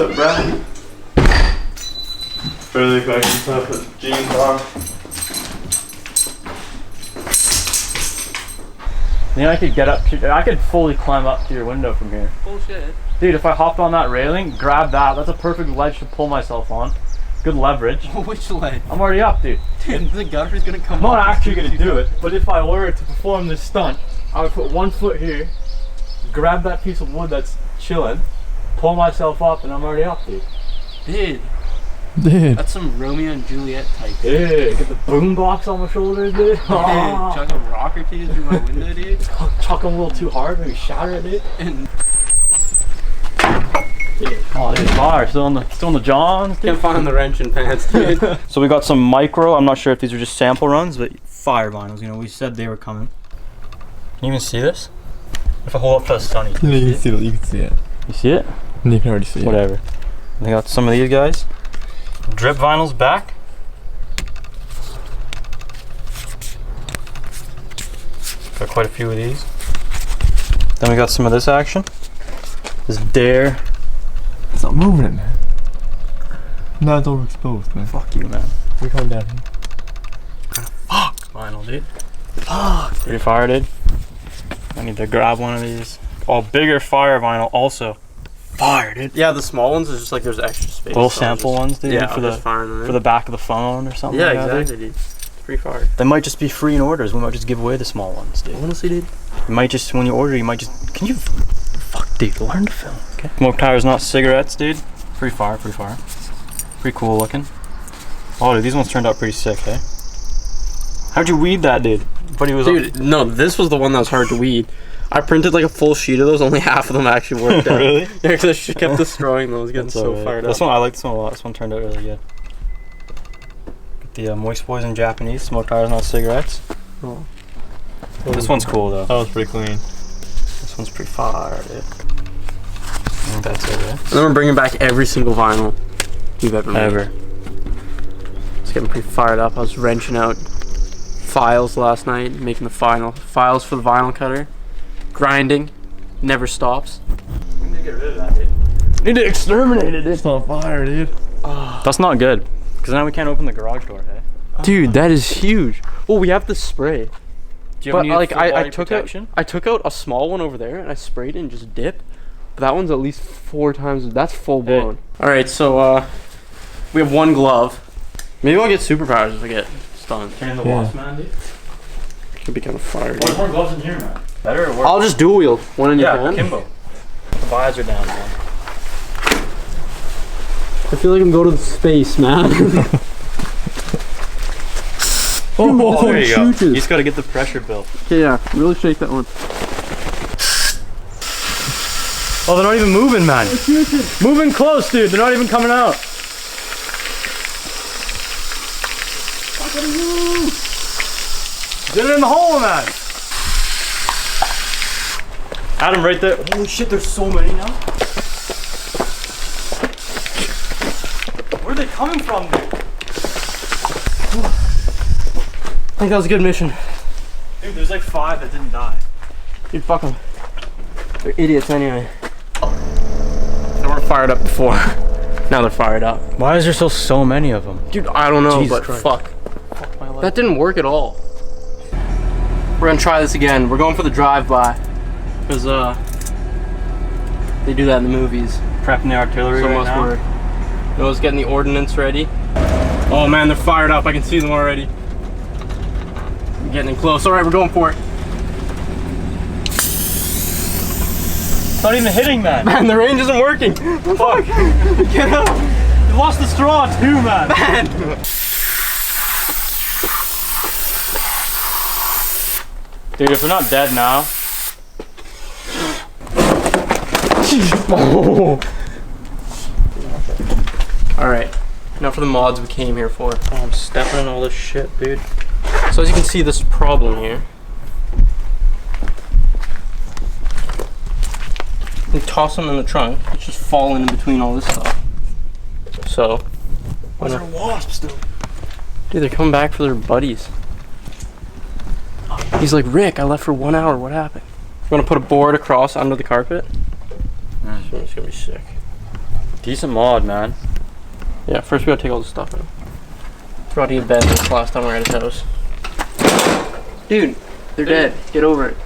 up, Brad? Really quick, I'm gonna put jeans on. You know, I could get up to, I could fully climb up to your window from here. Bullshit. Dude, if I hopped on that railing, grab that, that's a perfect ledge to pull myself on. Good leverage. Which ledge? I'm already up, dude. Dude, the gutter's gonna come I'm not off actually gonna do it, but if I were to perform this stunt, I would put 1 foot here, grab that piece of wood that's chilling, pull myself up, and I'm already up, dude. Dude, that's some Romeo and Juliet type. Dude, get the boom box on my shoulders, dude. Oh. Chuck a rock or two through my window, dude. Chuck them a little too hard, maybe shatter it, dude. And oh, dude, fire. Still in the Johns, dude. can't find the wrench and pants, dude. So we got some micro, I'm not sure if these are just sample runs, but fire vinyls, you know, we said they were coming. Can you even see this? If I hold up to the sun, you You can see it. You can see it. You see it? You can already see it. Whatever. I got some of these guys. Drip vinyls back. Got quite a few of these. Then we got some of this action. This Dare. It's not moving, man. No, it's overexposed, man. Fuck you, man. We're coming down here. Fuck vinyl, dude. Fuck. Pretty fire, dude. I need to grab one of these. Oh, bigger fire vinyl also. Fire, dude. Yeah, the small ones is just like there's extra space. Little sample ones, dude. Yeah, for the back of the phone or something. Yeah, like that, exactly, dude. It's pretty fire. They might just be free in orders. We might just give away the small ones, dude. Honestly, dude. You might just, when you order, you might just, can you, fuck, dude, learn to film, okay? Smoke tires, not cigarettes, dude. Pretty fire, pretty fire. Pretty cool looking. Oh, dude, these ones turned out pretty sick, hey? How'd you weed that, dude? But he was Dude, no, this was the one that was hard to weed. I printed like a full sheet of those, only half of them actually worked out. Really? Yeah, because I just kept destroying those, getting so fired up. This one, I like this one a lot. This one turned out really good. Get the Moist Boys in Japanese, smoke tires, not cigarettes. Oh. This one's cool, though. That was pretty clean. This one's pretty fire, dude. I think that's it, yeah? And then we're bringing back every single vinyl you've ever made. Ever. It's getting pretty fired up. I was wrenching out files last night, making the files for the vinyl cutter. Grinding, never stops. We need to get rid of that, dude. Need to exterminate it, dude. It's on fire, dude. That's not good, because now we can't open the garage door, hey? Dude, that is huge. Well, we have the spray. Do you But have like I took took out a small one over there and I sprayed it and just dipped. But that one's at least 4 times. That's full blown. All right, so we have 1 glove. Maybe I'll get superpowers if I get stunned. Turn in the Yeah. wasp, man, dude. Could be kind of fire. What more gloves in here, man? Better or worse? I'll just dual wield one in your hand. Kimbo. The visor down, man. I feel like I'm going to space, man. Oh, there you go. choo-choo. You just gotta get the pressure built. Okay, yeah, really shake that one. Oh, they're not even moving, man. Moving close, dude. They're not even coming out. Get it in the hole, man. Adam, right there. Holy shit, there's so many now. Where are they coming from, dude? I think that was a good mission. Dude, there's like 5 that didn't die. Dude, fuck them. They're idiots anyway. They weren't fired up before. Now they're fired up. Why is there still so many of them? Dude, I don't know, Jesus but Christ. fuck. Fuck my life. That didn't work at all. We're gonna try this again. We're going for the drive-by. Because, they do that in the movies. Prepping the artillery So it right must now. work. Noah's getting the ordnance ready. Oh man, they're fired up. I can see them already. I'm getting in close. Alright, we're going for it. It's not even hitting, man. Man, the range isn't working. Fuck. Get up. You lost the straw too, man. Dude, if they're not dead now. Alright, now for the mods we came here for. Oh, I'm stepping in all this shit, dude. So as you can see, this problem here. You toss them in the trunk, it's just falling in between all this stuff. So, Why are there wasps, dude? dude, they're coming back for their buddies. He's like, Rick, I left for 1 hour, what happened? We're gonna put a board across under the carpet. It's gonna be sick. Decent mod, man. Yeah, first we gotta take all the stuff out. Forgot to get bed this last time we were at his house. Dude, they're dead. Get over it.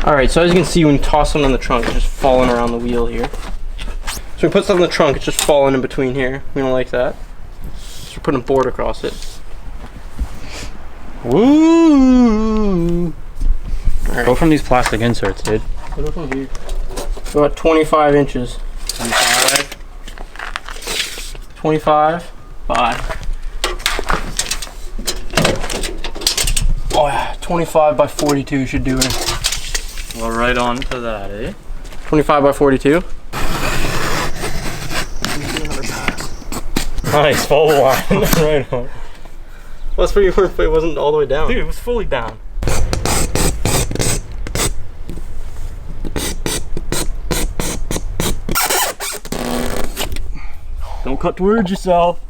Alright, so as you can see, when you toss something in the trunk, it's just falling around the wheel here. So we put something in the trunk, it's just falling in between here. We don't like that. So we're putting a board across it. Woo! Alright. Go from these plastic inserts, dude. Go from here. About 25 inches. 25 by. Oh yeah, 25 by 42 should do it. Well, right on to that, eh? 25 by 42. Nice, follow the line. Right on. Well, that's where you were, but it wasn't all the way down. Dude, it was fully down. Don't cut towards yourself.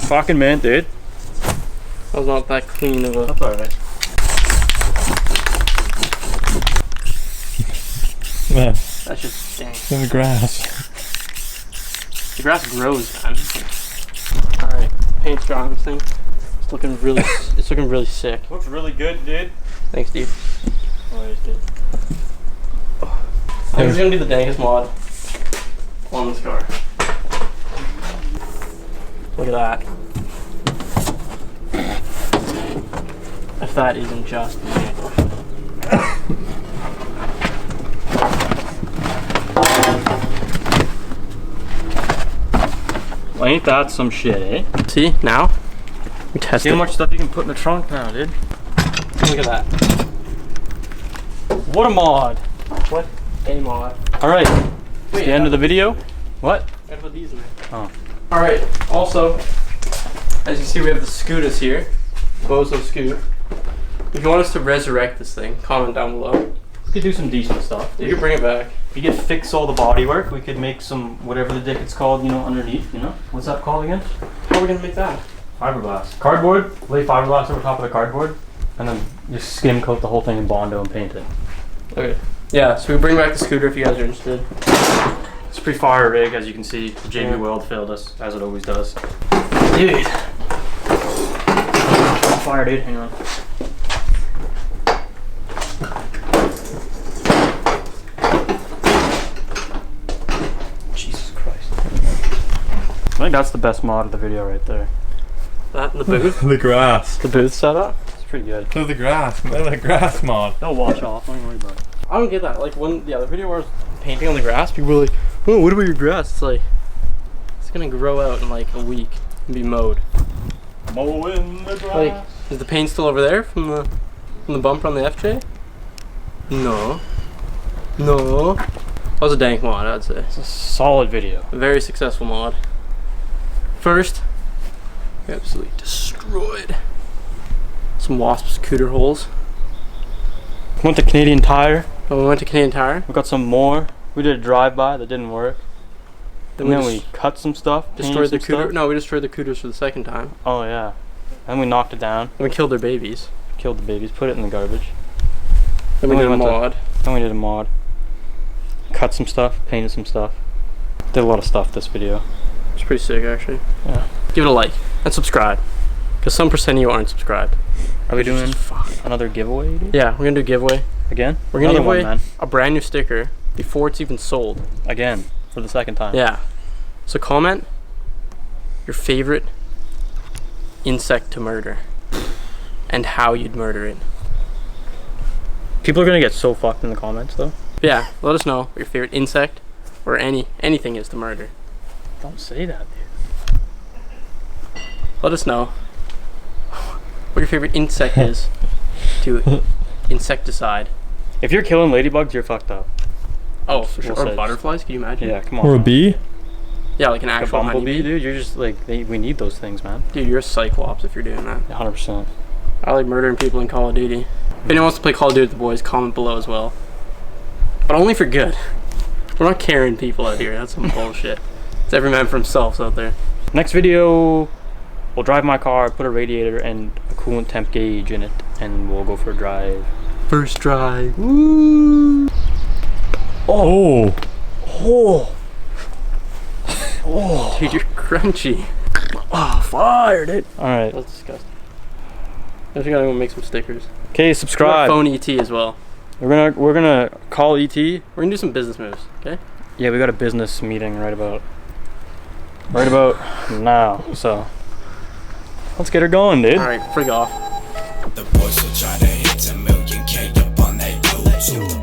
Fucking man, dude. That was not that clean of a. That's alright. Man, That's just dang. it's in the grass. The grass grows, man. All right, paint's dry on this thing. It's looking really. It's looking really sick. Looks really good, dude. Thanks, dude. Always good. I think it's gonna be the dangest mod on this car. Look at that. If that isn't just magic. Well, ain't that some shit, eh? See, now? We test See it. how much stuff you can put in the trunk now, dude? Look at that. What a mod! What a mod. Alright, Wait, the end of the video. What? gotta put these in there. Oh. Alright, also, as you see, we have the Scooters here. Bozo Scoot. If you want us to resurrect this thing, comment down below. We could do some decent stuff. You can bring it back. We could fix all the bodywork. We could make some, whatever the dick it's called, you know, underneath, you know? What's that called again? How are we gonna make that? Fiberglass. Cardboard. Lay fiberglass over top of the cardboard. And then just skim coat the whole thing in Bondo and paint it. Okay. Yeah, so we bring back the Scooter if you guys are interested. It's a pretty fire rig, as you can see. The JB Yeah. Weld failed us, as it always does. Dude. Fire, dude. Hang on. Jesus Christ. I think that's the best mod of the video right there. That and the booth? The grass. The booth setup? It's pretty good. Look at the grass. Look at the grass mod. They'll wash off. Don't worry about it. I don't get that. Like, when the other video where I was painting on the grass, people were like, oh, what about your grass? It's like, it's gonna grow out in like a week and be mowed. Mowing the grass. Like, is the paint still over there from the bumper on the FJ? No. No. That was a dank mod, I'd say. It's a solid video. A very successful mod. First, we absolutely destroyed some Wasp Scooter holes. Went to Canadian Tire. Oh, we went to Canadian Tire. We got some more. We did a drive-by that didn't work. Then And then we we cut some stuff. destroyed the painted some Cooter. stuff. No, we destroyed the Cooters for the second time. Oh yeah. And we knocked it down. And we killed their babies. Killed the babies. Put it in the garbage. Then we Then did we a went to- mod. Then we did a mod. Cut some stuff. Painted some stuff. Did a lot of stuff this video. It's pretty sick, actually. Yeah. Give it a like and subscribe, because some percent of you aren't subscribed. Are we Which is doing just fuck. another giveaway, dude? Yeah, we're gonna do a giveaway. Again? We're gonna Another give away one, man. a brand new sticker before it's even sold. Again. For the second time. Yeah. So comment your favorite insect to murder and how you'd murder it. People are gonna get so fucked in the comments though. Yeah, let us know what your favorite insect or anything is to murder. Don't say that, dude. Let us know what your favorite insect is to insecticide. If you're killing ladybugs, you're fucked up. Oh, for sure. We'll Or say- butterflies, can you imagine? Yeah, come on. Or a man. bee? Yeah, like an Like a actual bumblebee, honeybee. dude. You're just like, we need those things, man. Dude, you're a cyclops if you're doing that. 100%. I like murdering people in Call of Duty. If anyone wants to play Call of Duty with the boys, comment below as well. But only for good. We're not carrying people out here. That's some bullshit. It's every man for himself out there. Next video, we'll drive my car, put a radiator and a coolant temp gauge in it, and we'll go for a drive. First drive. Woo! Oh. Oh. Oh. Dude, you're crunchy. Oh, fire, dude. All right. That's disgusting. I just gotta go make some stickers. Okay, subscribe. Phone ET as well. We're gonna call ET. We're gonna do some business moves, okay? Yeah, we got a business meeting right about now. So let's get her going, dude. All right, frig off. The boys will try to hit a million K up on their toes.